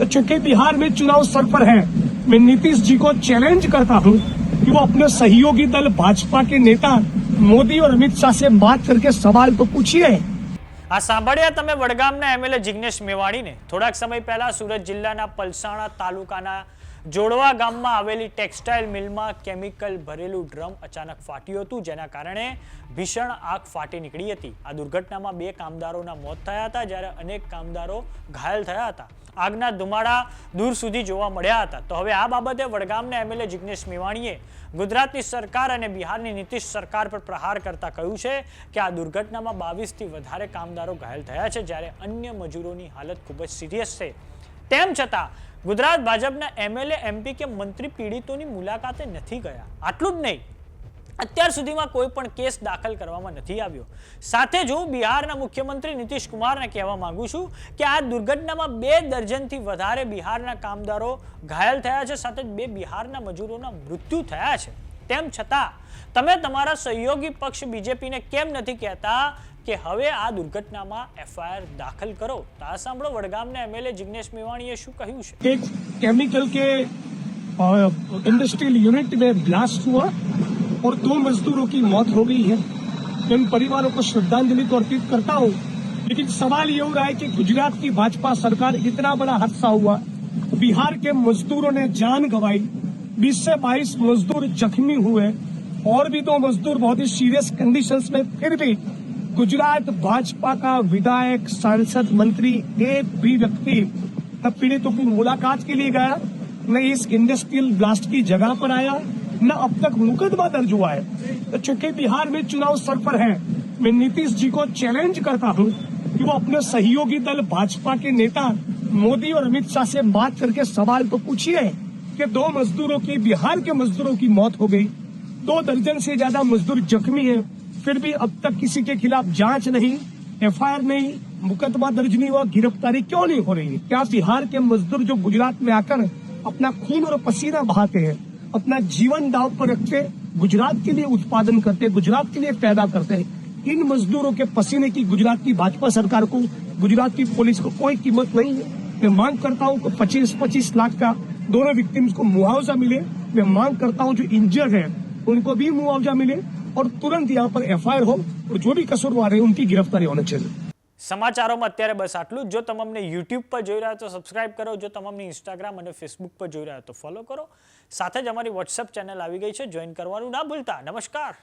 चूंकि बिहार में चुनाव सर पर है, मैं नीतीश जी को चैलेंज करता हूं कि वो अपने सहयोगी दल भाजपा के नेता मोदी और अमित शाह से बात करके सवाल तो पूछिए। આ સાંભળ્યા તમે વડગામના એમએલએ જિગ્નેશ મેવાણીને। થોડાક સમય પહેલા સુરત જિલ્લાના પલસાણા તાલુકાના જોડવા ગામમાં આવેલી ટેક્સટાઇલ મિલમાં કેમિકલ ભરેલું ડ્રમ અચાનક ફાટ્યું હતું, જેના કારણે ભીષણ આગ ફાટી નીકળી હતી। આ દુર્ઘટનામાં 2 કામદારોના મોત થયા હતા, જ્યારે અનેક કામદારો ઘાયલ થયા હતા। આગના ધુમાડા દૂર સુધી જોવા મળ્યા હતા। તો હવે આ બાબતે વડગામના એમએલએ જિગ્નેશ મેવાણીએ ગુજરાતની સરકાર અને બિહારની નીતિશ સરકાર પર પ્રહાર કરતા કહ્યું છે કે આ દુર્ઘટનામાં 22 થી વધારે કામદારો ઘાયલ થયા છે, જ્યારે અન્ય મજૂરોની હાલત ખૂબ જ સિરિયસ છે। તેમ છતાં ગુજરાત ભાજપના એમએલએ એમપી કે મંત્રી પીડિતોની મુલાકાતે નથી ગયા। આટલું જ નહીં, અત્યાર સુધીમાં કોઈ પણ કેસ દાખલ કરવામાં નથી આવ્યો। સાથે જ હું બિહારના મુખ્યમંત્રી નીતિશ કુમારને કહેવા માંગુ છું કે આ દુર્ઘટનામાં 2 દર્જનથી વધારે બિહારના કામદારો ઘાયલ થયા છે, સાથે જ 2 બિહારના મજૂરોના મૃત્યુ થયા છે। તેમ છતાં તમે તમારા સહયોગી પક્ષ બીજેપીને કેમ નથી કહેતા કે હવે આ દુર્ઘટનામાં એફઆઈઆર દાખલ કરો? તો આ સાંભળો વડગામના એમએલએ જિગ્નેશ મેવાણીએ શું કહ્યું છે। एक केमिकल के इंडस्ट्रियल यूनिट में ब्लास्ट हुआ और 2 मजदूरों की मौत हो गई है। मैं इन परिवारों को श्रद्धांजलि तो अर्पित करता हूँ, लेकिन सवाल ये हो रहा है कि गुजरात की भाजपा सरकार, इतना बड़ा हादसा हुआ, बिहार के मजदूरों ने जान गंवाई, 20 से 22 मजदूर जख्मी हुए और भी 2 मजदूर बहुत ही सीरियस कंडीशंस में, फिर भी गुजरात भाजपा का विधायक, सांसद, मंत्री एक भी व्यक्ति न पीड़ितों की मुलाकात के लिए गया, न इस इंडस्ट्रियल ब्लास्ट की जगह पर आया, न अब तक मुकदमा दर्ज हुआ है। तो चूंकि बिहार में चुनाव सर पर है, मैं नीतीश जी को चैलेंज करता हूं कि वो अपने सहयोगी दल भाजपा के नेता मोदी और अमित शाह से बात करके सवाल तो पूछिए कि 2 मजदूरों की, बिहार के मजदूरों की मौत हो गई, 2 दर्जन से ज्यादा मजदूर जख्मी है, फिर भी अब तक किसी के खिलाफ जांच नहीं, एफआईआर नहीं, मुकदमा दर्ज नहीं हुआ, गिरफ्तारी क्यों नहीं हो रही है? क्या बिहार के मजदूर जो गुजरात में आकर अपना खून और पसीना बहाते हैं, अपना जीवन दांव पर रखते, गुजरात के लिए उत्पादन करते, गुजरात के लिए पैदा करते हैं, इन मजदूरों के पसीने की गुजरात की भाजपा सरकार को, गुजरात की पुलिस को कोई कीमत नहीं है। मैं मांग करता हूँ कि 25-25 लाख का दोनों विक्टिम्स को मुआवजा मिले। मैं मांग करता हूँ जो इंजर्ड है उनको भी मुआवजा मिले और तुरंत यहाँ पर एफआईआर हो और जो भी कसूरवार है उनकी गिरफ्तारी होना चाहिए। સમાચારોમાં અત્યારે બસ આટલું જ। જો તમે અમને યુટ્યુબ પર જોઈ રહ્યા તો સબસ્ક્રાઇબ કરો, જો તમે અમને ઇન્સ્ટાગ્રામ અને ફેસબુક પર જોઈ રહ્યા તો ફોલો કરો, સાથે જ અમારી વોટ્સએપ ચેનલ આવી ગઈ છે, જોઈન કરવાનું ના ભૂલતા। નમસ્કાર।